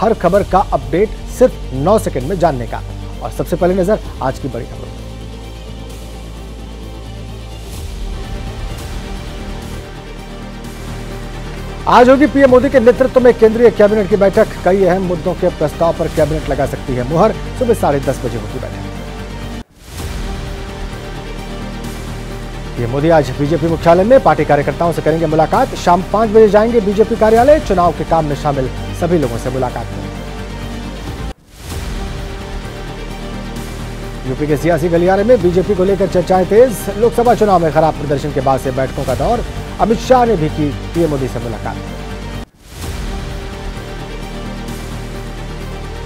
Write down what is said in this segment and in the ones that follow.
हर खबर का अपडेट सिर्फ 9 सेकंड में जानने का। और सबसे पहले नजर आज की बड़ी खबरों। आज होगी पीएम मोदी के नेतृत्व में केंद्रीय कैबिनेट की बैठक। कई अहम मुद्दों के प्रस्ताव पर कैबिनेट लगा सकती है मुहर। सुबह 10:30 बजे होगी बैठक। पीएम मोदी आज बीजेपी मुख्यालय में पार्टी कार्यकर्ताओं से करेंगे मुलाकात। शाम 5 बजे जाएंगे बीजेपी कार्यालय। चुनाव के काम में शामिल सभी लोगों से मुलाकात करेंगे। यूपी के सियासी गलियारे में बीजेपी को लेकर चर्चाएं तेज। लोकसभा चुनाव में खराब प्रदर्शन के बाद से बैठकों का दौर। अमित शाह ने भी की पीएम मोदी से मुलाकात।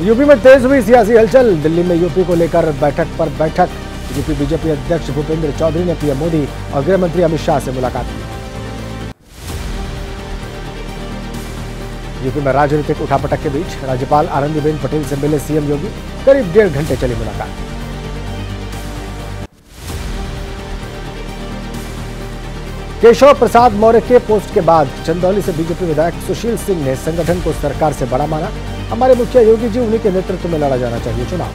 यूपी में तेज हुई सियासी हलचल। दिल्ली में यूपी को लेकर बैठक पर बैठक। यूपी बीजेपी अध्यक्ष भूपेंद्र चौधरी ने पीएम मोदी और गृह मंत्री अमित शाह से मुलाकात की। यूपी में राजनीतिक उठापटक के बीच राज्यपाल आनंदीबेन पटेल से मिले सीएम योगी। करीब 1.5 घंटे चली मुलाकात। केशव प्रसाद मौर्य के पोस्ट के बाद चंदौली से बीजेपी विधायक सुशील सिंह ने संगठन को सरकार से बड़ा माना। हमारे मुखिया योगी जी, उन्हीं के नेतृत्व में लड़ा जाना चाहिए चुनाव।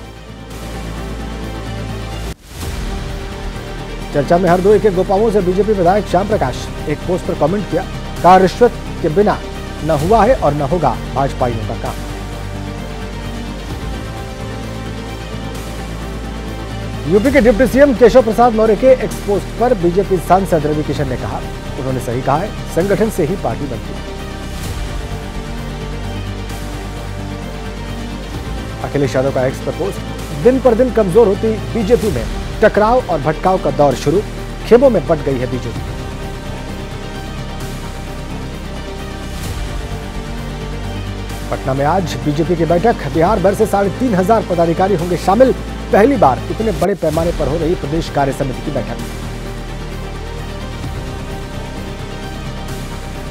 चर्चा में हरदोई के गोपाओं से बीजेपी विधायक श्याम प्रकाश। एक पोस्ट पर कमेंट किया, कहा रिश्वत के बिना न हुआ है और न होगा भाजपाइयों का काम। यूपी के डिप्टी सीएम केशव प्रसाद मौर्य के एक्स पोस्ट पर बीजेपी सांसद रवि किशन ने कहा, उन्होंने सही कहा है, संगठन से ही पार्टी बनती है। अखिलेश यादव का एक्स पर पोस्ट, दिन पर दिन कमजोर होती बीजेपी में टकराव और भटकाव का दौर शुरू। खेमों में बंट गई है बीजेपी। पटना में आज बीजेपी की बैठक। बिहार भर से 3,500 पदाधिकारी होंगे शामिल। पहली बार इतने बड़े पैमाने पर हो रही प्रदेश कार्य समिति की बैठक।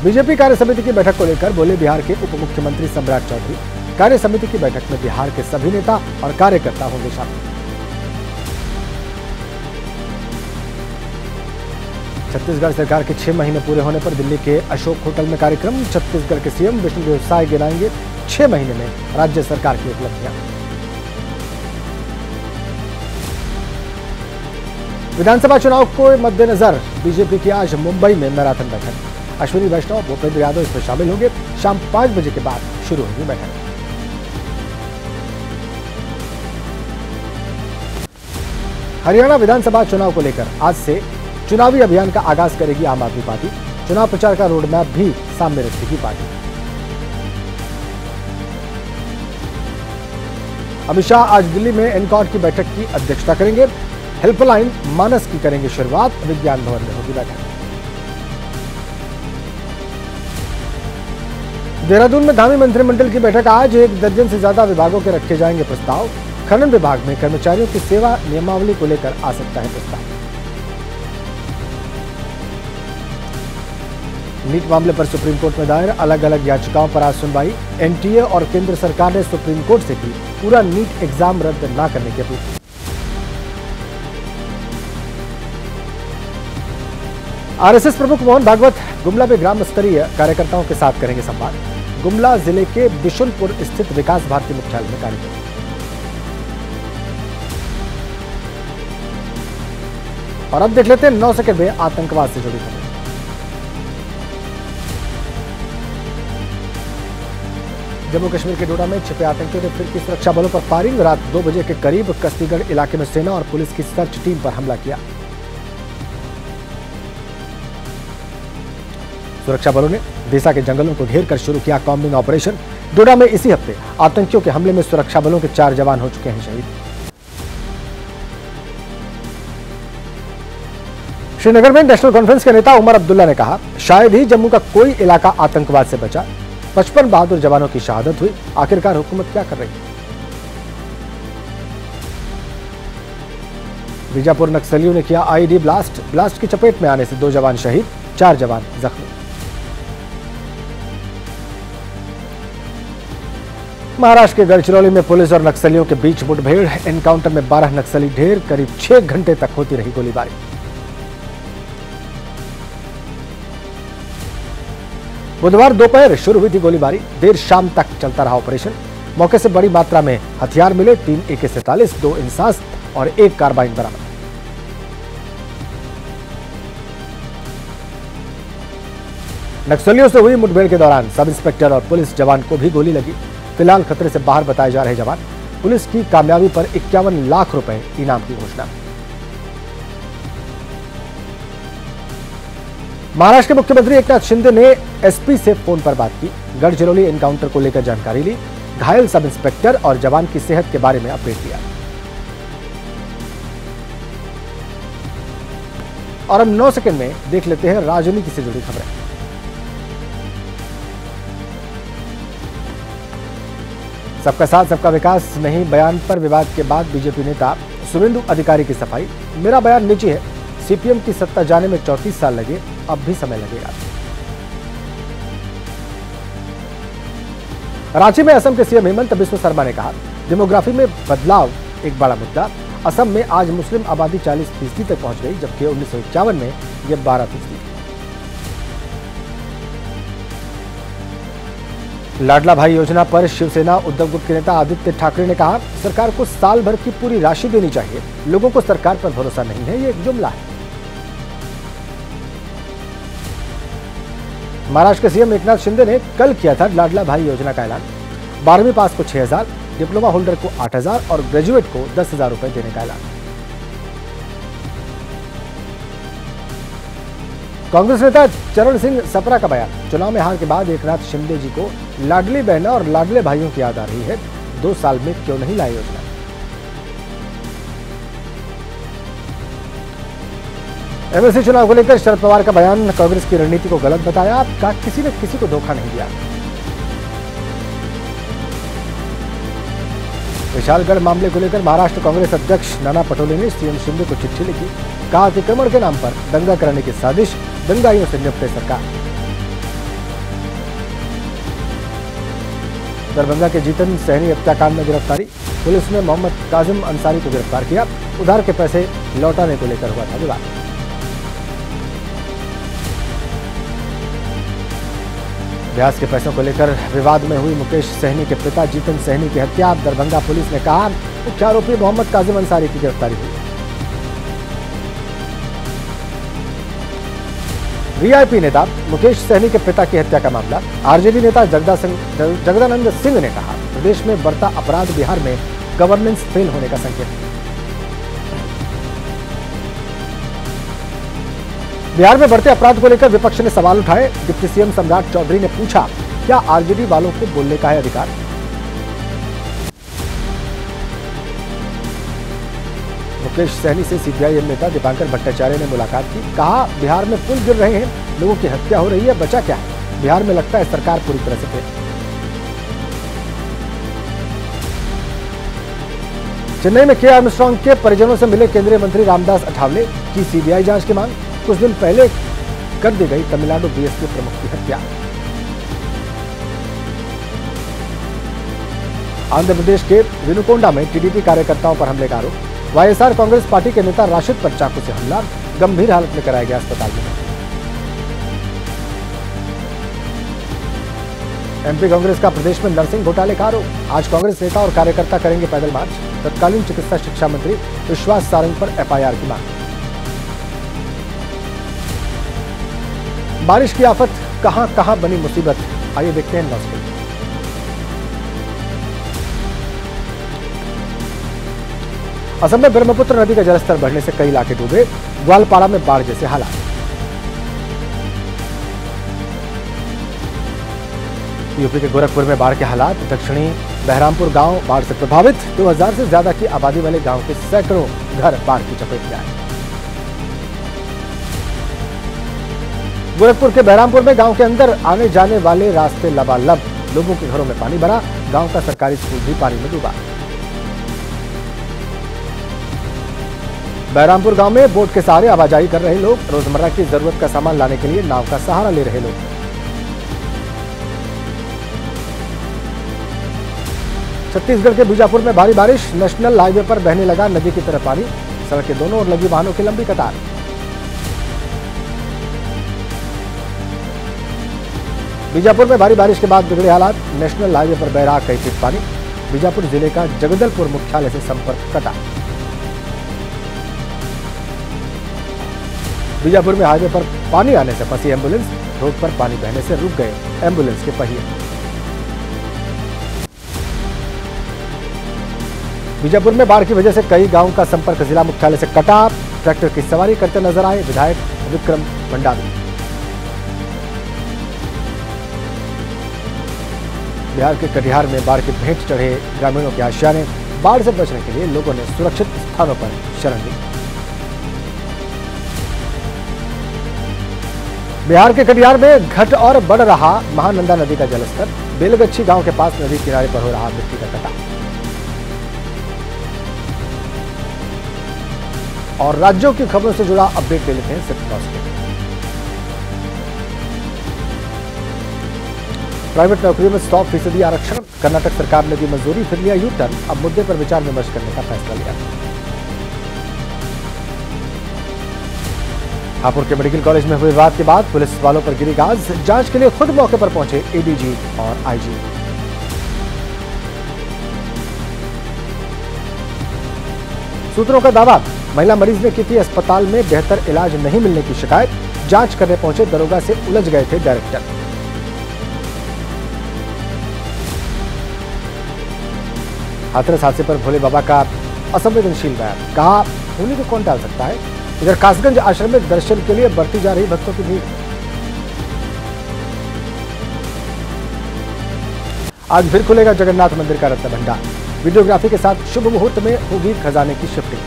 बीजेपी कार्य समिति की बैठक को लेकर बोले बिहार के उप मुख्यमंत्री सम्राट चौधरी। कार्य समिति की बैठक में बिहार के सभी नेता और कार्यकर्ता होंगे शामिल। छत्तीसगढ़ सरकार के 6 महीने पूरे होने पर दिल्ली के अशोक होटल में कार्यक्रम। छत्तीसगढ़ के सीएम विष्णुदेव साय गिनाएंगे 6 महीने में राज्य सरकार की उपलब्धियां। विधानसभा चुनाव को मद्देनजर बीजेपी की आज मुंबई में मैराथन बैठक। अश्विनी वैष्णव, भूपेंद्र यादव इसमें शामिल होंगे। शाम 5 बजे के बाद शुरू होगी बैठक। हरियाणा विधानसभा चुनाव को लेकर आज से चुनावी अभियान का आगाज करेगी आम आदमी पार्टी। चुनाव प्रचार का रोडमैप भी सामने रखेगी पार्टी। अमित शाह आज दिल्ली में एनकॉर्ड की बैठक की अध्यक्षता करेंगे। हेल्पलाइन मानस की करेंगे शुरुआत। विज्ञान भवन में होगी बैठक। देहरादून में धामी मंत्रिमंडल की बैठक आज। 1 दर्जन से ज्यादा विभागों के रखे जाएंगे प्रस्ताव। खनन विभाग में कर्मचारियों की सेवा नियमावली को लेकर आ सकता है प्रस्ताव। नीट मामले पर सुप्रीम कोर्ट में दायर अलग अलग याचिकाओं पर आज सुनवाई। एनटीए और केंद्र सरकार ने सुप्रीम कोर्ट से की पूरा नीट एग्जाम रद्द न करने की अपील। आरएसएस प्रमुख मोहन भागवत गुमला में ग्राम स्तरीय कार्यकर्ताओं के साथ करेंगे संवाद। गुमला जिले के बिशुनपुर स्थित विकास भारती मुख्यालय में कार्यक्रम। और अब देख लेते हैं 9 सेकंड में आतंकवाद से जुड़ी खबर। जम्मू कश्मीर के डोडा में छिपे आतंकियों ने फिर की सुरक्षा बलों पर फायरिंग। रात 2 बजे के करीब कस्तीगढ़ इलाके में सेना और पुलिस की सर्च टीम पर हमला किया। सुरक्षा बलों ने देसा के जंगलों को घेर कर शुरू किया कॉम्बिंग ऑपरेशन। डोडा में इसी हफ्ते आतंकियों के हमले में सुरक्षा बलों के 4 जवान हो चुके हैं शहीद। श्रीनगर में नेशनल कॉन्फ्रेंस के नेता उमर अब्दुल्ला ने कहा, शायद ही जम्मू का कोई इलाका आतंकवाद से बचा। 55 बहादुर जवानों की शहादत हुई। आखिरकार हुकूमत क्या कर रही है? बीजापुर नक्सलियों ने किया आईडी ब्लास्ट की चपेट में आने से 2 जवान शहीद, 4 जवान जख्मी। महाराष्ट्र के गढ़चिरौली में पुलिस और नक्सलियों के बीच मुठभेड़। एनकाउंटर में 12 नक्सली ढेर। करीब 6 घंटे तक होती रही गोलीबारी। बुधवार दोपहर शुरू हुई थी गोलीबारी। देर शाम तक चलता रहा ऑपरेशन। मौके से बड़ी मात्रा में हथियार मिले, 3 AK-47, 2 इंसास और 1 कार्बाइन बरामद। नक्सलियों से हुई मुठभेड़ के दौरान सब इंस्पेक्टर और पुलिस जवान को भी गोली लगी। फिलहाल खतरे से बाहर बताए जा रहे जवान। पुलिस की कामयाबी पर 51 लाख रुपए इनाम की घोषणा। महाराष्ट्र के मुख्यमंत्री एकनाथ शिंदे ने एसपी से फोन पर बात की। गढ़चिरौली एनकाउंटर को लेकर जानकारी ली। घायल सब इंस्पेक्टर और जवान की सेहत के बारे में अपडेट लिया। और हम 9 सेकंड में देख लेते हैं राजनीति से जुड़ी खबरें। सबका साथ सबका विकास नहीं बयान पर विवाद के बाद बीजेपी नेता शुभेंदु अधिकारी की सफाई। मेरा बयान निजी है, सीपीएम की सत्ता जाने में 34 साल लगे, अब भी समय लगेगा। रांची में असम के सीएम हेमंत बिस्व शर्मा ने कहा, डेमोग्राफी में बदलाव एक बड़ा मुद्दा। असम में आज मुस्लिम आबादी 40% तक पहुंच गई, जबकि 1951 में यह 12% थी। लाडला भाई योजना पर शिवसेना उद्धव गुट के नेता आदित्य ठाकरे ने कहा, सरकार को साल भर की पूरी राशि देनी चाहिए। लोगों को सरकार पर भरोसा नहीं है, ये एक जुमला है। महाराष्ट्र के सीएम एकनाथ शिंदे ने कल किया था लाडला भाई योजना का ऐलान। 12वीं पास को 6,000, डिप्लोमा होल्डर को 8,000 और ग्रेजुएट को 10,000 रुपए देने का ऐलान। कांग्रेस नेता चरण सिंह सप्रा का बयान, चुनाव में हार के बाद एकनाथ शिंदे जी को लाडली बहना और लाडले भाइयों की याद आ रही है, 2 साल में क्यों नहीं लाई योजना। एमएलसी चुनाव को लेकर शरद पवार का बयान, कांग्रेस की रणनीति को गलत बताया, कहा किसी ने किसी को धोखा नहीं दिया। विशालगढ़ मामले को लेकर महाराष्ट्र कांग्रेस अध्यक्ष नाना पटोले ने सीएम शिंदे को चिट्ठी लिखी। कहा, अतिक्रमण के नाम पर दंगा कराने की साजिश, दंगाइयों से निपटे सरकार। दरभंगा के जीतन सहनी हत्याकांड में गिरफ्तारी, पुलिस ने मोहम्मद काजिम अंसारी को गिरफ्तार किया। उधार के पैसे लौटाने को लेकर हुआ था विवाद। ब्याज के पैसों को लेकर विवाद में हुई मुकेश सहनी के पिता जीतन सहनी की हत्या। दरभंगा पुलिस ने कहा, मुख्य आरोपी मोहम्मद काजिम अंसारी की गिरफ्तारी हुई। वीआईपी नेता मुकेश सहनी के पिता की हत्या का मामला, आरजेडी नेता जगदानंद सिंह ने कहा, प्रदेश में बढ़ता अपराध बिहार में गवर्नेंस फेल होने का संकेत। बिहार में बढ़ते अपराध को लेकर विपक्ष ने सवाल उठाए। डिप्टी सीएम सम्राट चौधरी ने पूछा, क्या आरजेडी वालों को बोलने का है अधिकार। मुकेश सहनी से सीपीआईएम नेता दीपांकर भट्टाचार्य ने मुलाकात की। कहा, बिहार में पुल गिर रहे हैं, लोगों की हत्या हो रही है, बचा क्या है। बिहार में लगता है सरकार पूरी तरह से फेल। चेन्नई में के आर्मस्ट्रांग के परिजनों से मिले केंद्रीय मंत्री रामदास अठावले की सीबीआई जांच की मांग। कुछ दिन पहले कर दी गई तमिलनाडु बीएसपी प्रमुख की हत्या। आंध्र प्रदेश के विनुकोंडा में टीडीपी कार्यकर्ताओं पर हमले का आरोप। वाईएसआर कांग्रेस पार्टी के नेता राशिद पर चाकू से हमला, गंभीर हालत में कराया गया अस्पताल में। एमपी कांग्रेस का प्रदेश में नर्सिंग घोटाले का आरोप। आज कांग्रेस नेता और कार्यकर्ता करेंगे पैदल मार्च। तत्कालीन चिकित्सा शिक्षा मंत्री विश्वास सारंग पर एफआईआर की मांग। बारिश की आफत, कहां कहां बनी मुसीबत, आइए देखते हैं नौसेना। असम में ब्रह्मपुत्र नदी का जलस्तर बढ़ने से कई इलाके डूबे। ग्वालपाड़ा में बाढ़ जैसे हालात। यूपी के गोरखपुर में बाढ़ के हालात। दक्षिणी बहरामपुर गांव बाढ़ से प्रभावित। 2000 से ज्यादा की आबादी वाले गांव के सैकड़ों घर बाढ़ की चपेट में आए। गोरखपुर के बहरामपुर में गांव के अंदर आने जाने वाले रास्ते लबालब। लोगों के घरों में पानी भरा। गांव का सरकारी स्कूल भी पानी में डूबा। बहरामपुर गांव में बोट के सहारे आवाजाही कर रहे लोग। रोजमर्रा की जरूरत का सामान लाने के लिए नाव का सहारा ले रहे लोग। छत्तीसगढ़ के बीजापुर में भारी बारिश। नेशनल हाईवे पर बहने लगा नदी की तरफ पानी। सड़क के दोनों ओर लगी वाहनों की लंबी कतार। बीजापुर में भारी बारिश के बाद बिगड़े हालात। नेशनल हाईवे पर बह रहा कई फीट पानी। बीजापुर जिले का जगदलपुर मुख्यालय से संपर्क कटा। बीजापुर में हाईवे पर पानी आने से फंसी एम्बुलेंस, रोड पर पानी बहने से रुक गए एम्बुलेंस के पहिए। बीजापुर में बाढ़ की वजह से कई गांवों का संपर्क जिला मुख्यालय से कटा। ट्रैक्टर की सवारी करते नजर आए विधायक विक्रम भंडारी। बिहार के कटिहार में बाढ़ की भेंट चढ़े ग्रामीणों के आशियाने। बाढ़ से बचने के लिए लोगों ने सुरक्षित स्थानों पर शरण ली। बिहार के कटिहार में घट और बढ़ रहा महानंदा नदी का जलस्तर। बेलगच्छी गांव के पास नदी किनारे पर हो रहा मिट्टी का कटाव। और राज्यों की खबरों से जुड़ा अपडेट ले लेते हैं सिर्फ 9 सेकंड। प्राइवेट नौकरियों में 100% आरक्षण। कर्नाटक सरकार ने दी मंजूरी, फिर लिया यू टर्न। अब मुद्दे पर विचार विमर्श करने का फैसला लिया। हापुड़ के मेडिकल कॉलेज में हुए विवाद के बाद पुलिस वालों पर गिरी गाज। जांच के लिए खुद मौके पर पहुंचे एडीजी और आईजी। सूत्रों का दावा, महिला मरीज ने की थी अस्पताल में बेहतर इलाज नहीं मिलने की शिकायत। जांच करने पहुंचे दरोगा से उलझ गए थे डायरेक्टर। हाथरस हादसे पर भोले बाबा का असंवेदनशील बयान। कहा, होली को कौन टाल सकता है। इधर कासगंज आश्रम में दर्शन के लिए बढ़ती जा रही भक्तों की भीड़। आज फिर खुलेगा जगन्नाथ मंदिर का रत्न भंडार। वीडियोग्राफी के साथ शुभ मुहूर्त में होगी खजाने की शिफ्टिंग।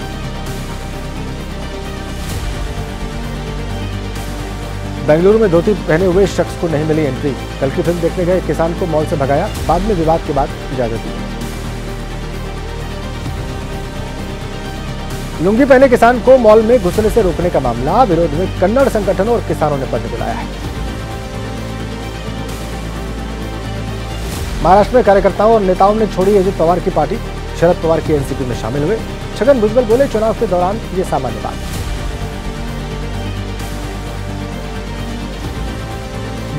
बेंगलुरु में धोती पहने हुए शख्स को नहीं मिली एंट्री। कल की फिल्म देखने गए किसान को मॉल से भगाया, बाद में विवाद के बाद इजाजत दी। लुंगी पहने किसान को मॉल में घुसने से रोकने का मामला। विरोध में कन्नड़ संगठनों और किसानों ने बंद बुलाया है। महाराष्ट्र में कार्यकर्ताओं और नेताओं ने छोड़ी अजित पवार की पार्टी। शरद पवार की एनसीपी में शामिल हुए। छगन भुजबल बोले, चुनाव के दौरान ये सामान्य बात।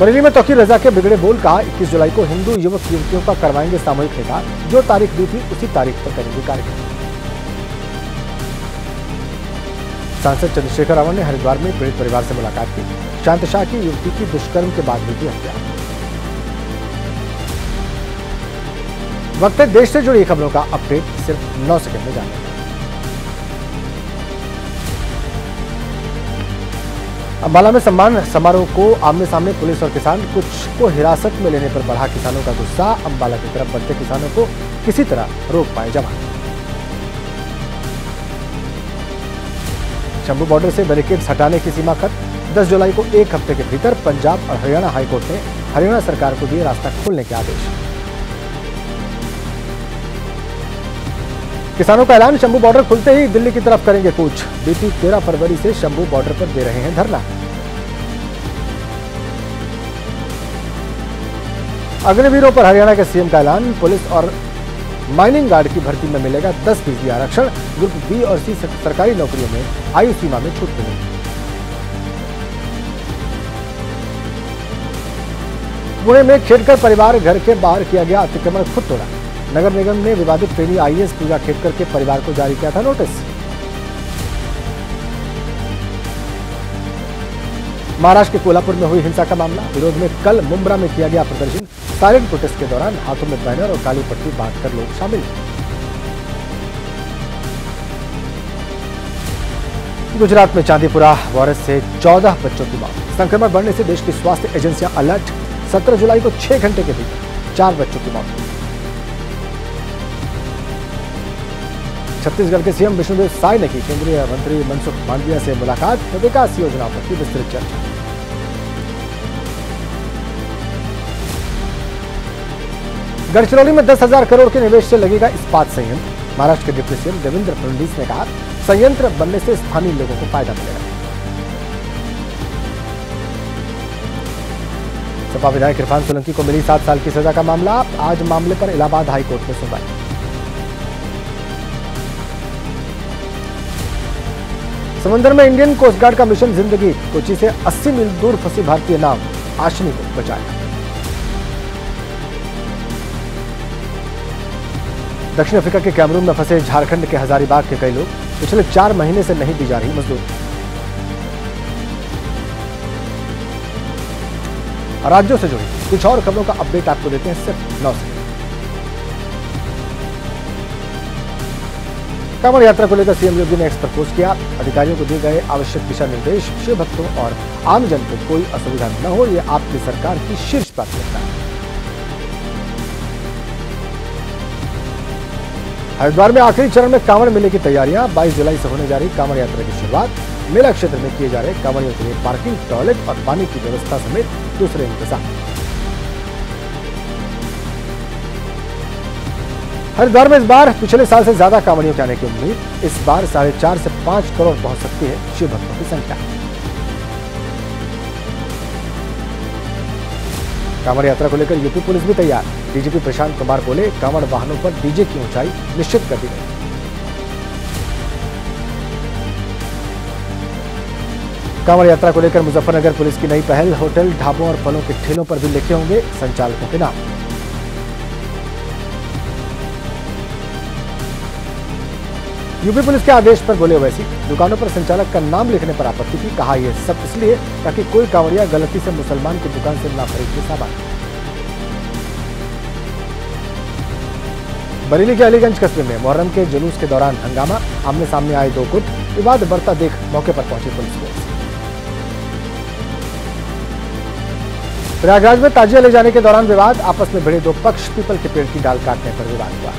बरेली में तौकीर रजा के बिगड़े बोल। कहा, 21 जुलाई को हिंदू युवक युवतियों का करवाएंगे सामूहिक निकाह। जो तारीख दी थी उसी तारीख पर करेंगे कार्यक्रम। सांसद चंद्रशेखर रावण ने हरिद्वार में पीड़ित परिवार से मुलाकात की। शांत शाह की युवती की दुष्कर्म के बाद हुई थी हत्या। वक्त है देश से जुड़ी खबरों का अपडेट सिर्फ 9 सेकंड में जानने का। अंबाला में सम्मान समारोह को आमने सामने पुलिस और किसान। कुछ को हिरासत में लेने पर बढ़ा किसानों का गुस्सा। अंबाला की तरफ बढ़ते किसानों को किसी तरह रोक पाए जवान। शंभू बॉर्डर से बैरिकेड्स हटाने की सीमा खत्म। 10 जुलाई को 1 हफ्ते के भीतर पंजाब और हरियाणा हाईकोर्ट ने हरियाणा सरकार को दिए रास्ता खोलने के आदेश। किसानों का ऐलान, शंभू बॉर्डर खुलते ही दिल्ली की तरफ करेंगे कूच। बीती 13 फरवरी से शंभू बॉर्डर पर दे रहे हैं धरना। अग्निवीरों पर हरियाणा के सीएम का ऐलान। पुलिस और माइनिंग गार्ड की भर्ती में मिलेगा 10% आरक्षण। ग्रुप बी और सी सरकारी नौकरियों में आयु सीमा में छूट मिलेगी। पुणे में खेडकर परिवार घर के बाहर किया गया अतिक्रमण खुद तोड़ा। नगर निगम ने विवादित ट्रेनी आईएएस पूजा खेडकर के परिवार को जारी किया था नोटिस। महाराष्ट्र के कोल्हापुर में हुई हिंसा का मामला। विरोध में कल मुंब्रा में किया गया प्रदर्शन। साइलेंट प्रोटेस्ट के दौरान हाथों में बैनर और काली पट्टी बांधकर लोग शामिल। गुजरात में चांदीपुरा वायरस से 14 बच्चों की मौत। संक्रमण बढ़ने से देश की स्वास्थ्य एजेंसियां अलर्ट। 17 जुलाई को 6 घंटे के भीतर 4 बच्चों की मौत हुई। छत्तीसगढ़ के सीएम विष्णुदेव साय ने की केंद्रीय मंत्री मनसुख मांडविया से मुलाकात। विकास योजनाओं पर की विस्तृत चर्चा। गढ़चिरौली में 10,000 करोड़ के निवेश से लगेगा इस्पात संयंत्र। महाराष्ट्र के डिप्टी सीएम देवेंद्र फडणवीस ने कहा, संयंत्र बनने से स्थानीय लोगों को फायदा मिलेगा। सपा विधायक इरफान सोलंकी को मिली 7 साल की सजा का मामला। आज मामले पर इलाहाबाद हाईकोर्ट में सुनवाई। समुद्र में इंडियन कोस्ट गार्ड का मिशन जिंदगी। कोची से 80 मील दूर फंसी भारतीय नाव आशनी को बचाया। दक्षिण अफ्रीका के कैमरून में फंसे झारखंड के हजारीबाग के कई लोग, पिछले 4 महीने से नहीं दी जा रही मजदूरी। राज्यों से जुड़ी कुछ और खबरों का अपडेट आपको देते हैं सिर्फ 9 सेकंड। कांवड़ यात्रा को लेकर सीएम योगी ने एक्स पर पोस्ट किया। अधिकारियों को दिए गए आवश्यक दिशा निर्देश, शिव भक्तों और आमजन को कोई असुविधा न हो, यह आपकी सरकार की शीर्ष प्राथमिकता है। हरिद्वार में आखिरी चरण में कांवड़ मेले की तैयारियां। 22 जुलाई से होने जा रही कांवड़ यात्रा की शुरुआत। मेला क्षेत्र में किए जा रहे कांवड़ियों के लिए पार्किंग, टॉयलेट और पानी की व्यवस्था समेत दूसरे इंतजाम। हरिद्वार में इस बार पिछले साल से ज्यादा कांवड़ियों के आने की उम्मीद। इस बार 4.5 से 5 करोड़ पहुंच सकती है शिव भक्तों की संख्या। कांवड़ यात्रा को लेकर यूपी पुलिस भी तैयार। डीजीपी प्रशांत कुमार बोले, कांवड़ वाहनों पर डीजे की ऊंचाई निश्चित कर दी गई। कांवड़ यात्रा को लेकर मुजफ्फरनगर पुलिस की नई पहल। होटल, ढाबों और फलों के ठेलों पर भी लिखे होंगे संचालकों के नाम। यूपी पुलिस के आदेश पर बोले ओवैसी, दुकानों पर संचालक का नाम लिखने पर आपत्ति की। कहा, यह सब इसलिए ताकि कोई कांवड़िया गलती से मुसलमान की दुकान से ना खरीद के सामान। बरेली के अलीगंज कस्बे में मुहर्रम के जुलूस के दौरान हंगामा। आमने सामने आए 2 गुट, विवाद बढ़ता देख मौके पर पहुंची पुलिस फोर्स। प्रयागराज में ताजिया ले जाने के दौरान विवाद। आपस में भिड़े 2 पक्ष। पीपल के पेड़ की डाल काटने पर विवाद हुआ।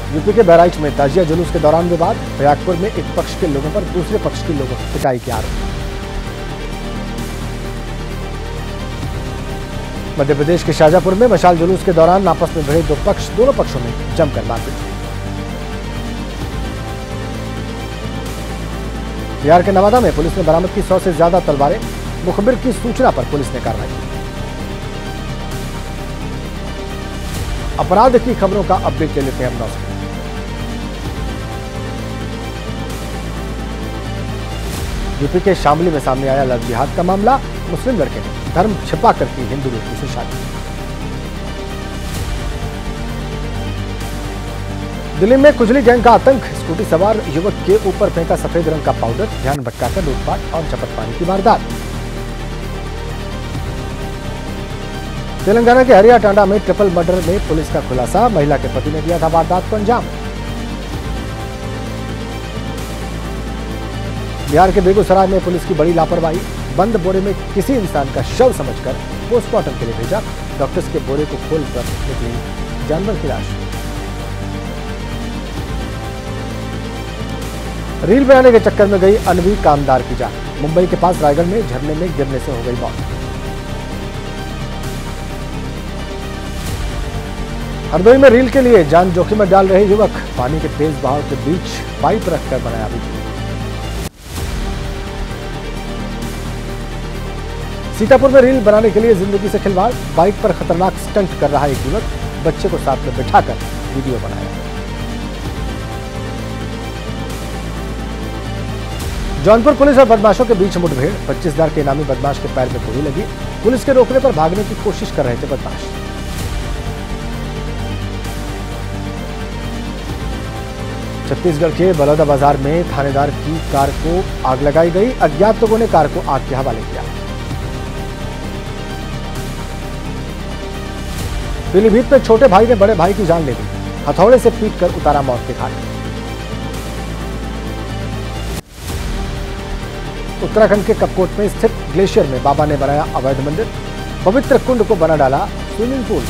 यूपी के बहराइच में ताजिया जुलूस के दौरान विवाद। प्रयागपुर में एक पक्ष के लोगों पर दूसरे पक्ष के लोगों की पिटाई के आरोप। मध्य प्रदेश के शाजापुर में मशाल जुलूस के दौरान आपस में भिड़े 2 पक्ष, दोनों पक्षों में जमकर मारपीट। बिहार के नवादा में पुलिस ने बरामद की 100 से ज्यादा तलवारें। मुखबिर की सूचना पर पुलिस ने कार्रवाई की। अपराध की खबरों का अपडेट ले लेते हैं हम 9 सेकंड। यूपी के शामली में सामने आया लव जिहाद का मामला। मुस्लिम लड़के ने धर्म छिपा कर की हिंदू लड़की से शादी। दिल्ली में खुजली गैंग का आतंक। स्कूटी सवार युवक के ऊपर फेंका सफेद रंग का पाउडर, ध्यान भटकाकर लूटपाट और झपट पाने की वारदात। तेलंगाना के हरिया टांडा में ट्रिपल मर्डर में पुलिस का खुलासा। महिला के पति ने दिया था वारदात को अंजाम। बिहार के बेगूसराय में पुलिस की बड़ी लापरवाही। बंद बोरे में किसी इंसान का शव समझकर पोस्टमार्टम के लिए भेजा। डॉक्टर्स के बोरे को खोलकर निकली जानवर की लाश। रील बनाने के चक्कर में गई अनवी कामदार की जान। मुंबई के पास रायगढ़ में झरने में गिरने से हो गई मौत। हरदोई में रील के लिए जान जोखिम में डाल रहे युवक। पानी के तेज बहाव के बीच पाइप रखकर बनाया वीडियो। सीतापुर में रील बनाने के लिए जिंदगी से खिलवाड़। बाइक पर खतरनाक स्टंट कर रहा एक युवक, बच्चे को साथ में बिठाकर वीडियो बनाया। जौनपुर पुलिस और बदमाशों के बीच मुठभेड़। 25,000 के इनामी बदमाश के पैर में गोली लगी। पुलिस के रोकने पर भागने की कोशिश कर रहे थे बदमाश। छत्तीसगढ़ के बलौदा बाजार में थानेदार की कार को आग लगाई गई। अज्ञात लोगों ने कार को आग के हवाले किया। पीलीभीत में छोटे भाई ने बड़े भाई की जान ले ली। हथौड़े से पीटकर उतारा मौत के घाट। उत्तराखंड के कपकोट में स्थित ग्लेशियर में बाबा ने बनाया अवैध मंदिर। पवित्र कुंड को बना डाला स्विमिंग पूल।